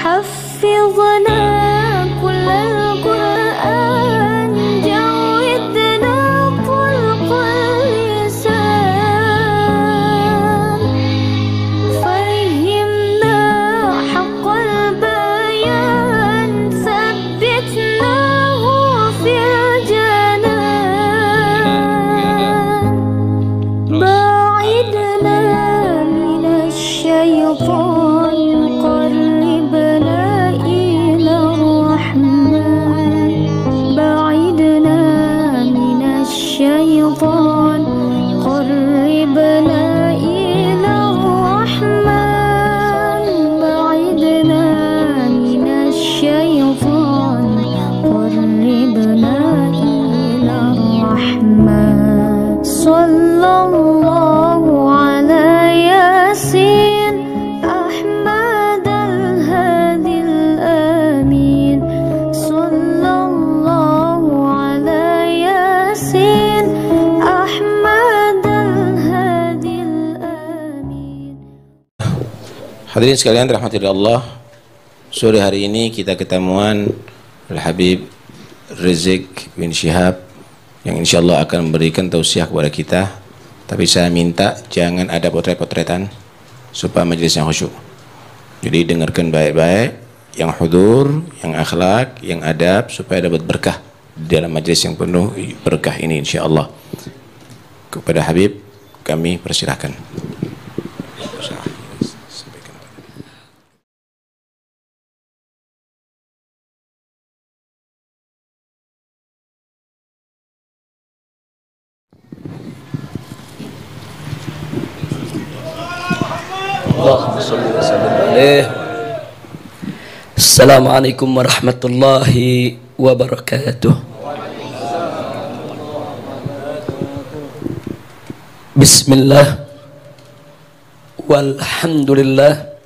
حفظنا كل القرآن جودنا خلق اللسان فهمنا حق البيان ثبتناه في الجنان باعدنا من الشيطان قربنا إلى الرحمن بعدنا من الشيطان قربنا إلى الرحمن بعدنا من الشيطان قربنا إلى الرحمن صلى الله على ياسين أحمد الهادي الأمين صلى الله على ياسين أحمد الهادي الأمين. Hadirin sekalian rahmati Allah, sore hari ini kita ketemuan Al-Habib Rizik bin Syihab yang insyaallah akan memberikan tausiah kepada kita. Tapi saya minta jangan ada potret-potretan supaya majelisnya khusyuk. Jadi dengarkan baik-baik, yang hudur, yang akhlak, yang adab, supaya dapat berkah di dalam majelis yang penuh berkah ini insyaallah. Kepada Habib kami persilahkan. Allahumma shalli wa sallim alaihi. Assalamualaikum warahmatullahi wabarakatuh. Bismillah walhamdulillah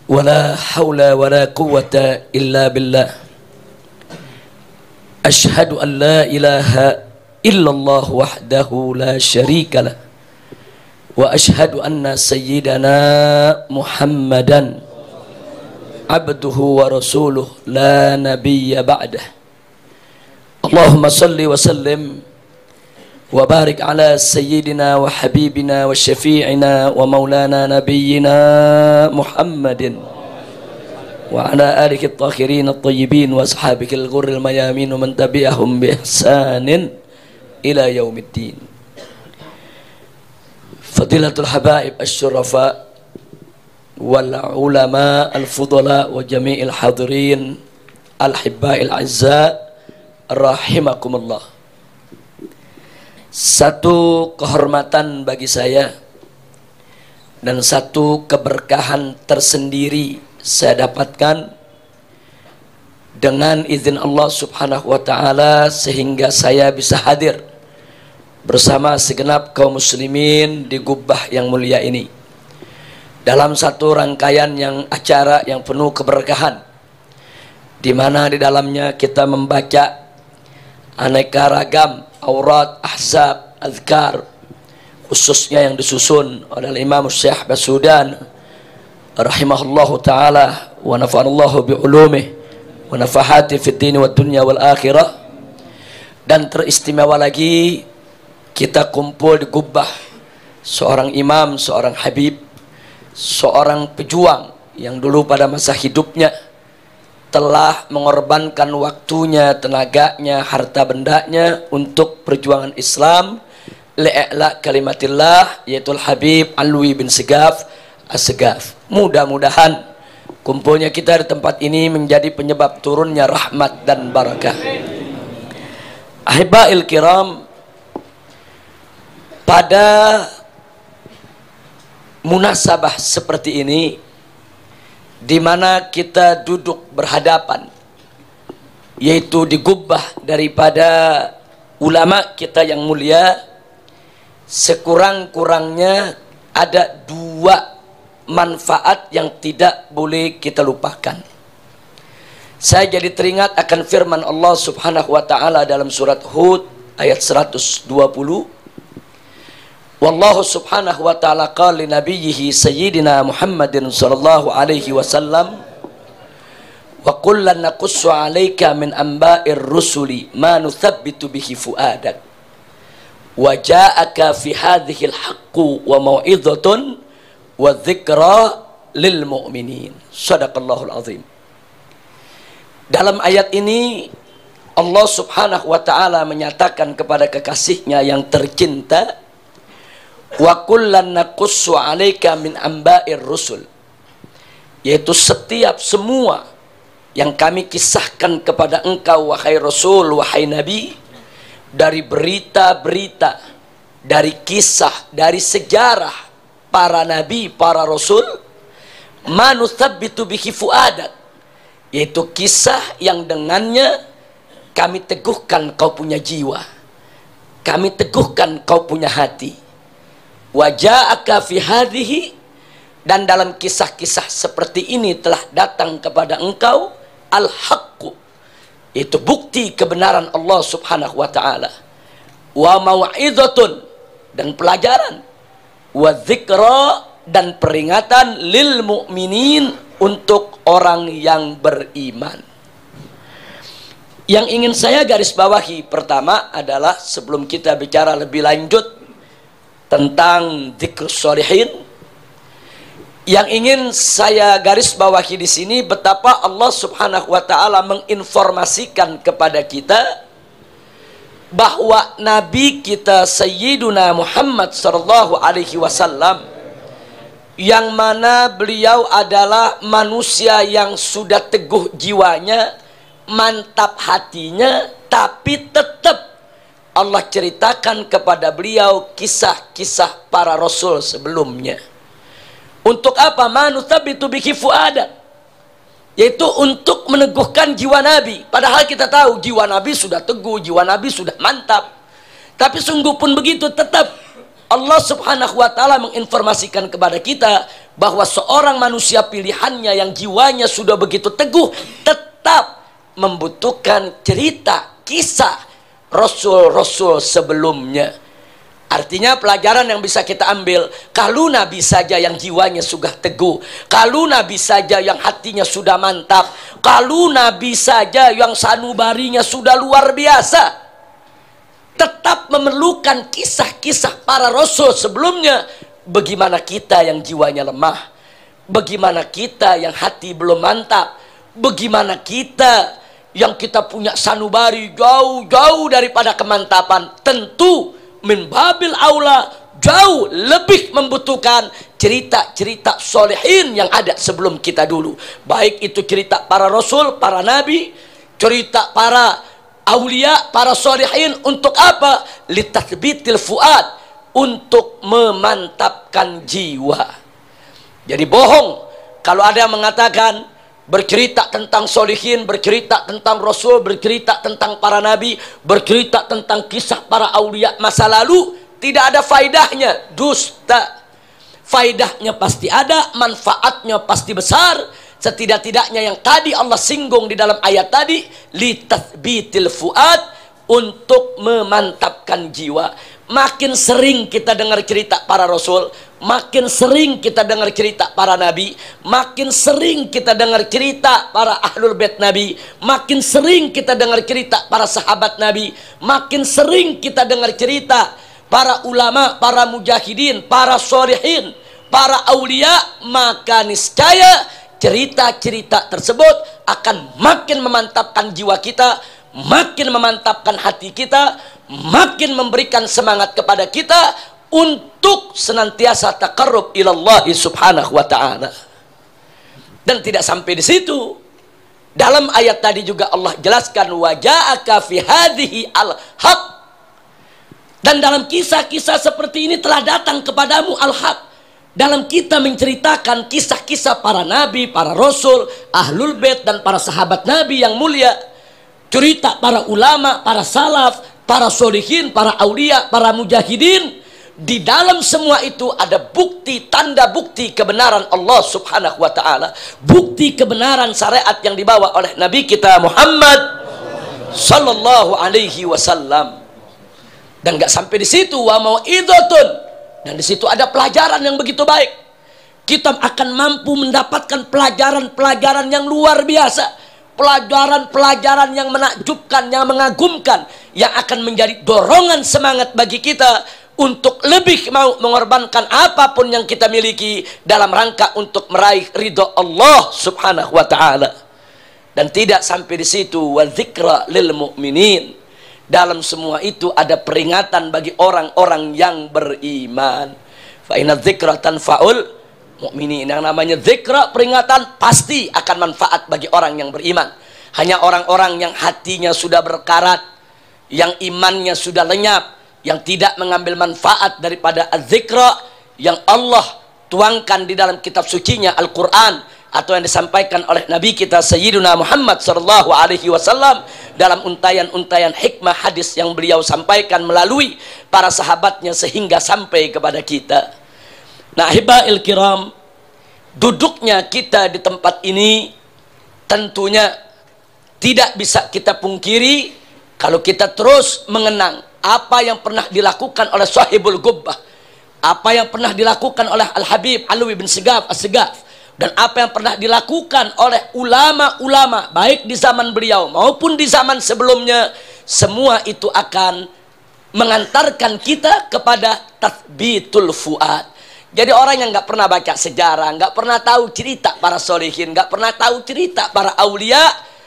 wala hawla wala quwwata illa billah. Ashhadu an la ilaha illallah wahdahu la syarika lah. Wa ashhadu anna sayyidana Muhammadan abduhu wa rasuluh la nabiyya ba'dah. Allahumma salli wa sallim wa barik ala sayyidina wa habibina wa syafi'ina wa maulana nabiyyina Muhammadin wa ala alihi at-tahirin at-tayyibin wa ashabihi al-ghurril mayamin wa man tabi'ahum bi ihsanin ila yaumiddin. Fadilatul habaib asy-syurafa wal ulama al-fudala wa jami'il hadirin al-hibba'il azza rahimakumullah. Satu kehormatan bagi saya dan satu keberkahan tersendiri saya dapatkan dengan izin Allah Subhanahu wa taala sehingga saya bisa hadir bersama segenap kaum muslimin di gubbah yang mulia ini dalam satu rangkaian acara yang penuh keberkahan, di mana di dalamnya kita membaca aneka ragam aurat, ahzab, azkar, khususnya yang disusun oleh Imam Syekh Basudan rahimahullahu taala wa nafa'allahu bi ulumih wa nafahati fid din wad dunya wal akhirah. Dan teristimewa lagi kita kumpul di gubbah seorang imam, seorang habib, seorang pejuang yang dulu pada masa hidupnya telah mengorbankan waktunya, tenaganya, harta bendanya untuk perjuangan Islam li'a'la kalimatillah, yaitu Habib Alwi bin Segaf As-Segaf. Mudah-mudahan kumpulnya kita di tempat ini menjadi penyebab turunnya rahmat dan barakah. Ahibba'il kiram, pada munasabah seperti ini di mana kita duduk berhadapan, yaitu di gubbah daripada ulama kita yang mulia, sekurang-kurangnya ada dua manfaat yang tidak boleh kita lupakan. Saya jadi teringat akan firman Allah Subhanahu wa taala dalam surat Hud ayat 120. Wallahu subhanahu wa ta'ala qala li nabiyhi sayyidina Muhammadin sallallahu alaihi wasallam, wa kullan naqussu 'alaika min amba'ir rusuli ma nuthabbitu bihi fuadak wa ja'aka fi hadhihi al-haqqu wa mau'izatun wa dzikra lil mu'minin. Shadaqallahul azim. Dalam ayat ini Allah subhanahu wa ta'ala menyatakan kepada kekasihnya yang tercinta, wa kullan naqussu 'alaika min amba'ir rusul, yaitu setiap semua yang kami kisahkan kepada engkau wahai Rasul, wahai Nabi, dari berita-berita, dari kisah, dari sejarah para Nabi, para Rasul, manuthabbitu bihi fuadak, yaitu kisah yang dengannya kami teguhkan kau punya jiwa, kami teguhkan kau punya hati. Waja'aka fi hadhihi, dan dalam kisah-kisah seperti ini telah datang kepada engkau al-haqqu, itu bukti kebenaran Allah subhanahu wa ta'ala, wa mau'izatun, dan pelajaran, wa dzikra, dan peringatan, lil mu'minin, untuk orang yang beriman. Yang ingin saya garis bawahi pertama adalah, sebelum kita bicara lebih lanjut tentang dzikrus sholihin, yang ingin saya garis bawahi di sini betapa Allah subhanahu wa ta'ala menginformasikan kepada kita bahwa Nabi kita Sayyiduna Muhammad sallallahu alaihi wasallam, yang mana beliau adalah manusia yang sudah teguh jiwanya, mantap hatinya, tapi tetap Allah ceritakan kepada beliau kisah-kisah para Rasul sebelumnya. Untuk apa? Manuthabbitu bihi fuadak, yaitu untuk meneguhkan jiwa Nabi. Padahal kita tahu jiwa Nabi sudah teguh, jiwa Nabi sudah mantap. Tapi sungguh pun begitu, tetap Allah subhanahu wa ta'ala menginformasikan kepada kita bahwa seorang manusia pilihannya yang jiwanya sudah begitu teguh tetap membutuhkan cerita, kisah Rasul-Rasul sebelumnya. Artinya pelajaran yang bisa kita ambil, kalau Nabi saja yang jiwanya sudah teguh, kalau Nabi saja yang hatinya sudah mantap, kalau Nabi saja yang sanubarinya sudah luar biasa, tetap memerlukan kisah-kisah para Rasul sebelumnya. Bagaimana kita yang jiwanya lemah? Bagaimana kita yang hati belum mantap? Bagaimana kita yang kita punya sanubari jauh-jauh daripada kemantapan? Tentu min babil aula jauh lebih membutuhkan cerita-cerita solehin yang ada sebelum kita dulu. Baik itu cerita para Rasul, para Nabi, cerita para aulia, para solehin. Untuk apa? Litathbitil fuad, untuk memantapkan jiwa. Jadi bohong kalau ada yang mengatakan bercerita tentang solihin, bercerita tentang Rasul, bercerita tentang para Nabi, bercerita tentang kisah para aulia masa lalu, tidak ada faidahnya. Dusta. Faidahnya pasti ada, manfaatnya pasti besar. Setidak-tidaknya yang tadi Allah singgung di dalam ayat tadi, litathbitil fuad, untuk memantapkan jiwa. Makin sering kita dengar cerita para Rasul, makin sering kita dengar cerita para Nabi, makin sering kita dengar cerita para ahlul bait Nabi, makin sering kita dengar cerita para sahabat Nabi, makin sering kita dengar cerita para ulama, para mujahidin, para sholihin, para aulia, maka niscaya cerita-cerita tersebut akan makin memantapkan jiwa kita, makin memantapkan hati kita, makin memberikan semangat kepada kita untuk senantiasa taqarrub ilallahi subhanahu wa ta'ala. Dan tidak sampai di situ, dalam ayat tadi juga Allah jelaskan waja'aka fi hadhihi al-haq, dan dalam kisah-kisah seperti ini telah datang kepadamu al-haq. Dalam kita menceritakan kisah-kisah para nabi, para rasul, ahlul bait, dan para sahabat Nabi yang mulia, cerita para ulama, para salaf, para sholihin, para aulia, para mujahidin, di dalam semua itu ada bukti, tanda bukti kebenaran Allah subhanahu wa ta'ala, bukti kebenaran syariat yang dibawa oleh Nabi kita Muhammad sallallahu alaihi wasallam. Dan gak sampai di situ, wa mau'izatun, Dan di situ ada pelajaran yang begitu baik. Kita akan mampu mendapatkan pelajaran-pelajaran yang luar biasa, pelajaran-pelajaran yang menakjubkan, yang mengagumkan, yang akan menjadi dorongan semangat bagi kita untuk lebih mau mengorbankan apapun yang kita miliki dalam rangka untuk meraih ridho Allah Subhanahu wa taala. Dan tidak sampai di situ, wa dzikra lil mu'minin. Dalam semua itu ada peringatan bagi orang-orang yang beriman. Fa inna dzikra tanfa'ul mu'minin. Yang namanya dzikra, peringatan, pasti akan manfaat bagi orang yang beriman. Hanya orang-orang yang hatinya sudah berkarat, yang imannya sudah lenyap, yang tidak mengambil manfaat daripada az-dzikra yang Allah tuangkan di dalam kitab sucinya Al-Quran, atau yang disampaikan oleh Nabi kita Sayyiduna Muhammad sallallahu alaihi wasallam dalam untayan-untayan hikmah hadis yang beliau sampaikan melalui para sahabatnya sehingga sampai kepada kita. Nah, hibail kiram, duduknya kita di tempat ini tentunya tidak bisa kita pungkiri kalau kita terus mengenang apa yang pernah dilakukan oleh Sahibul Gubbah, apa yang pernah dilakukan oleh Al-Habib Alwi bin Sigaf As-Sigaf, dan apa yang pernah dilakukan oleh ulama-ulama baik di zaman beliau maupun di zaman sebelumnya. Semua itu akan mengantarkan kita kepada tathbitul fuad. Jadi orang yang nggak pernah baca sejarah, nggak pernah tahu cerita para sholihin, nggak pernah tahu cerita para aulia,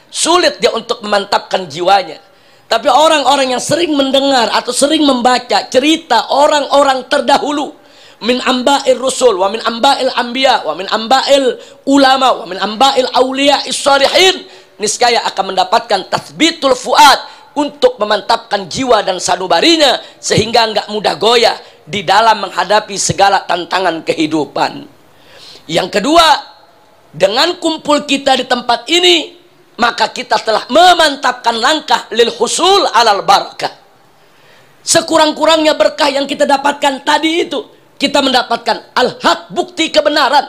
sulit dia untuk memantapkan jiwanya. Tapi orang-orang yang sering mendengar atau sering membaca cerita orang-orang terdahulu, min amba'il rusul, wa min amba'il anbiya, wa min amba'il ulama, wa min amba'il awliya is-salihin, niscaya akan mendapatkan tathbitul fuad untuk memantapkan jiwa dan sanubarinya sehingga enggak mudah goyah di dalam menghadapi segala tantangan kehidupan. Yang kedua, dengan kumpul kita di tempat ini, maka kita telah memantapkan langkah lil husul alal barakah. Sekurang-kurangnya berkah yang kita dapatkan tadi itu, kita mendapatkan al-haq, bukti kebenaran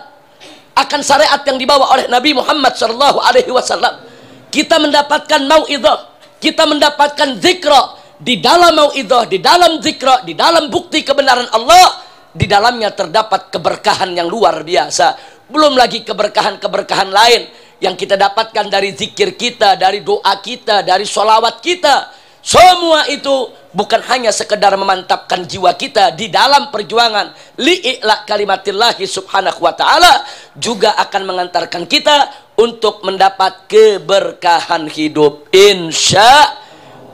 akan syariat yang dibawa oleh Nabi Muhammad sallallahu alaihi wasallam. Kita mendapatkan mau'idhah, kita mendapatkan zikra. Di dalam mau'idhah, di dalam zikra, di dalam bukti kebenaran Allah, di dalamnya terdapat keberkahan yang luar biasa. Belum lagi keberkahan-keberkahan lain yang kita dapatkan dari zikir kita, dari doa kita, dari sholawat kita. Semua itu bukan hanya sekedar memantapkan jiwa kita di dalam perjuangan li'i'la kalimatillahi subhanahu wa ta'ala, juga akan mengantarkan kita untuk mendapat keberkahan hidup insya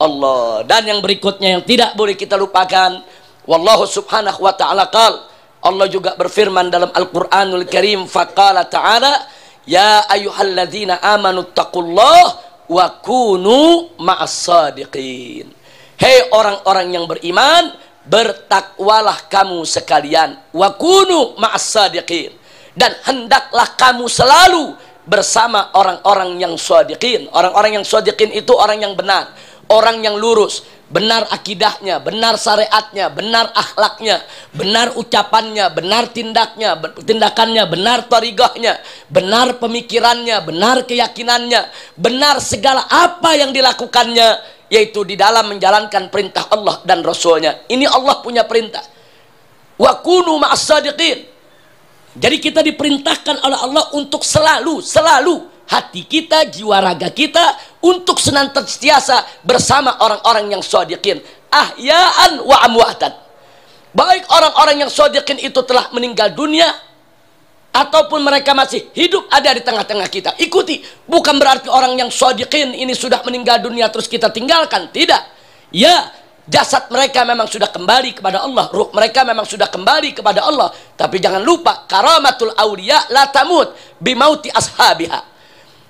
Allah. Dan yang berikutnya yang tidak boleh kita lupakan, wallahu subhanahu wa ta'ala qal, Allah juga berfirman dalam Al-Quranul Karim, faqala ta'ala, ya ayyuhalladzina amanu taqullah wa kunu ma'as-sadiqin. Hei orang-orang yang beriman, bertakwalah kamu sekalian, wa kunu ma'as-sadiqin, dan hendaklah kamu selalu bersama orang-orang yang shadiqin. Orang-orang yang shadiqin itu orang yang benar, orang yang lurus, benar akidahnya, benar syariatnya, benar akhlaknya, benar ucapannya, benar tindakannya, benar tarigahnya, benar pemikirannya, benar keyakinannya, benar segala apa yang dilakukannya, yaitu di dalam menjalankan perintah Allah dan Rasulnya. Ini Allah punya perintah, wa kunu ma'as-sadiqin. Jadi kita diperintahkan oleh Allah untuk selalu hati kita, jiwa raga kita untuk senantiasa bersama orang-orang yang shadiqin, ahya'an wa amwatan. Baik orang-orang yang shadiqin itu telah meninggal dunia ataupun mereka masih hidup ada di tengah-tengah kita. Ikuti, bukan berarti orang yang shadiqin ini sudah meninggal dunia terus kita tinggalkan, tidak. Ya, jasad mereka memang sudah kembali kepada Allah, ruh mereka memang sudah kembali kepada Allah, tapi jangan lupa karamatul auliya la tamut bimauti ashabiha.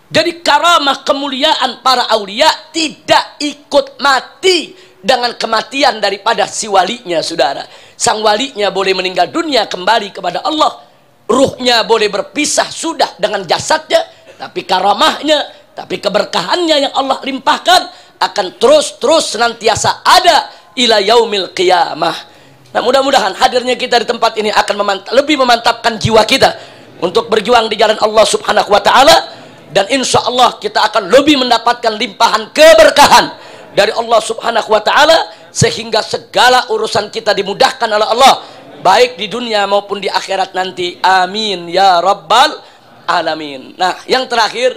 Jadi karamah kemuliaan para aulia tidak ikut mati dengan kematian daripada si walinya, saudara. Sang walinya boleh meninggal dunia kembali kepada Allah, ruhnya boleh berpisah sudah dengan jasadnya, tapi karamahnya, tapi keberkahannya yang Allah limpahkan akan terus senantiasa ada ila yaumil qiyamah. Nah, mudah-mudahan hadirnya kita di tempat ini akan lebih memantapkan jiwa kita untuk berjuang di jalan Allah subhanahu wa ta'ala. Dan insya Allah kita akan lebih mendapatkan limpahan keberkahan dari Allah subhanahu wa ta'ala, sehingga segala urusan kita dimudahkan oleh Allah, baik di dunia maupun di akhirat nanti. Amin ya rabbal alamin. Nah, yang terakhir,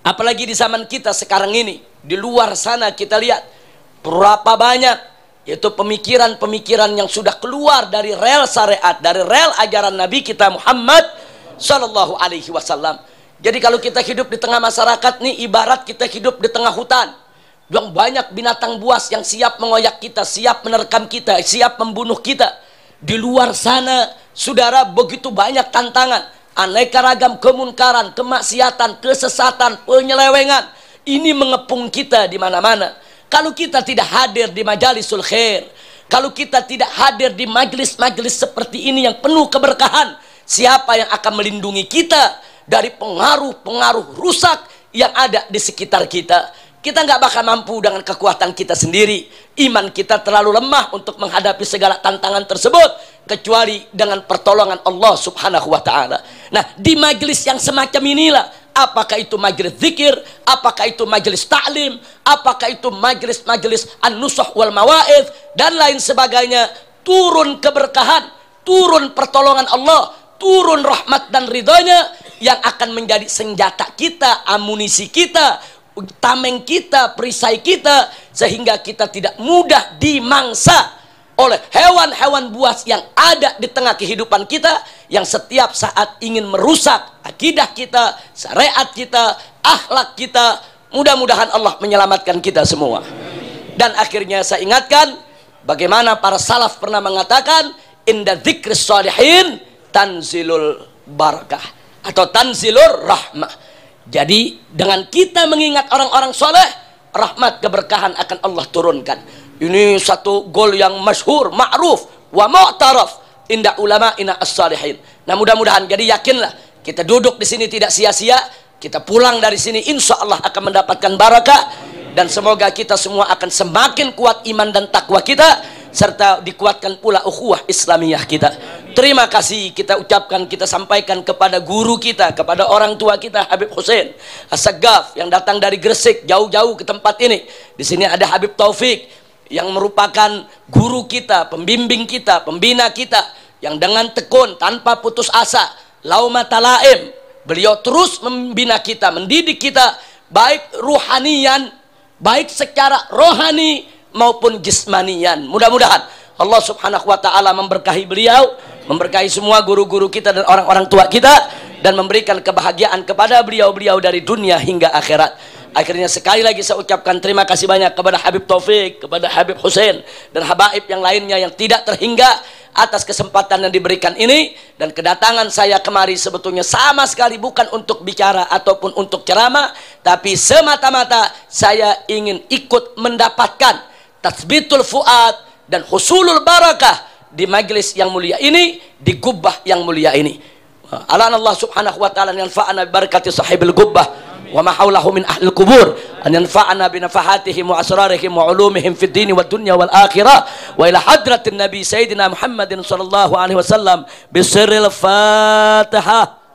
apalagi di zaman kita sekarang ini, di luar sana kita lihat berapa banyak yaitu pemikiran-pemikiran yang sudah keluar dari rel syariat, dari rel ajaran Nabi kita Muhammad Sallallahu Alaihi Wasallam. Jadi kalau kita hidup di tengah masyarakat nih, ibarat kita hidup di tengah hutan yang banyak binatang buas yang siap mengoyak kita, siap menerkam kita, siap membunuh kita. Di luar sana, saudara, begitu banyak tantangan, aneka ragam kemunkaran, kemaksiatan, kesesatan, penyelewengan. Ini mengepung kita di mana-mana. Kalau kita tidak hadir di majalisul khair, kalau kita tidak hadir di majelis-majelis seperti ini yang penuh keberkahan, siapa yang akan melindungi kita dari pengaruh-pengaruh rusak yang ada di sekitar kita? Kita nggak bakal mampu dengan kekuatan kita sendiri. Iman kita terlalu lemah untuk menghadapi segala tantangan tersebut, kecuali dengan pertolongan Allah Subhanahu wa Ta'ala. Nah, di majelis yang semacam inilah, apakah itu majelis zikir, apakah itu majelis ta'lim, apakah itu majelis-majelis an-nusuh wal mawa'id, dan lain sebagainya, turun keberkahan, turun pertolongan Allah, turun rahmat dan ridhonya yang akan menjadi senjata kita, amunisi kita, tameng kita, perisai kita, sehingga kita tidak mudah dimangsa oleh hewan-hewan buas yang ada di tengah kehidupan kita, yang setiap saat ingin merusak akidah kita, syariat kita, akhlak kita. Mudah-mudahan Allah menyelamatkan kita semua. Dan akhirnya saya ingatkan bagaimana para salaf pernah mengatakan, inda dzikris shalihin tanzilul barakah atau tanzilur rahmah. Jadi dengan kita mengingat orang-orang soleh, rahmat keberkahan akan Allah turunkan. Ini satu gol yang masyhur, ma'ruf wa mu'taraf inda ulama ina as-salihin. Nah, mudah-mudahan, jadi yakinlah, kita duduk di sini tidak sia-sia, kita pulang dari sini insya Allah akan mendapatkan barakah, dan semoga kita semua akan semakin kuat iman dan takwa kita, serta dikuatkan pula ukhuwah Islamiyah kita. Terima kasih kita ucapkan, kita sampaikan kepada guru kita, kepada orang tua kita Habib Hussein As-Saggaf yang datang dari Gresik jauh-jauh ke tempat ini. Di sini ada Habib Taufik yang merupakan guru kita, pembimbing kita, pembina kita, yang dengan tekun tanpa putus asa, laumata laim, beliau terus membina kita, mendidik kita, baik ruhanian, baik secara rohani maupun jismanian. Mudah-mudahan Allah Subhanahu wa Ta'ala memberkahi beliau, memberkahi semua guru-guru kita dan orang-orang tua kita, dan memberikan kebahagiaan kepada beliau-beliau dari dunia hingga akhirat. Akhirnya sekali lagi saya ucapkan terima kasih banyak kepada Habib Taufik, kepada Habib Hussein, dan habaib yang lainnya yang tidak terhingga atas kesempatan yang diberikan ini. Dan kedatangan saya kemari sebetulnya sama sekali bukan untuk bicara ataupun untuk ceramah, tapi semata-mata saya ingin ikut mendapatkan tatsbitul fuad dan husulul barakah di majlis yang mulia ini, di gubbah yang mulia ini. Allah Subhanahu wa Ta'ala yanfa'ana bi barakati sahibil gubbah wa ma haulahu min ahli kubur, an yanfa'ana bi nafahatihim wa asrarihim wa ulumihim fid dini wad dunya wal akhirah, wa ila hadratin nabi sayyidina Muhammadin sallallahu alaihi wasallam bi sirril Fatihah.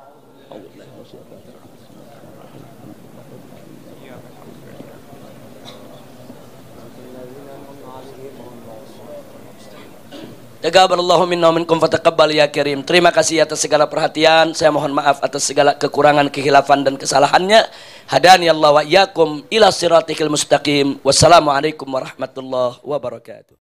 Taqabbalallahu minna wa minkum fataqabbal ya karim. Terima kasih atas segala perhatian. Saya mohon maaf atas segala kekurangan, kehilafan dan kesalahannya. Hadani Allah wa iyyakum ila siratikal mustaqim. Wassalamualaikum warahmatullahi wabarakatuh.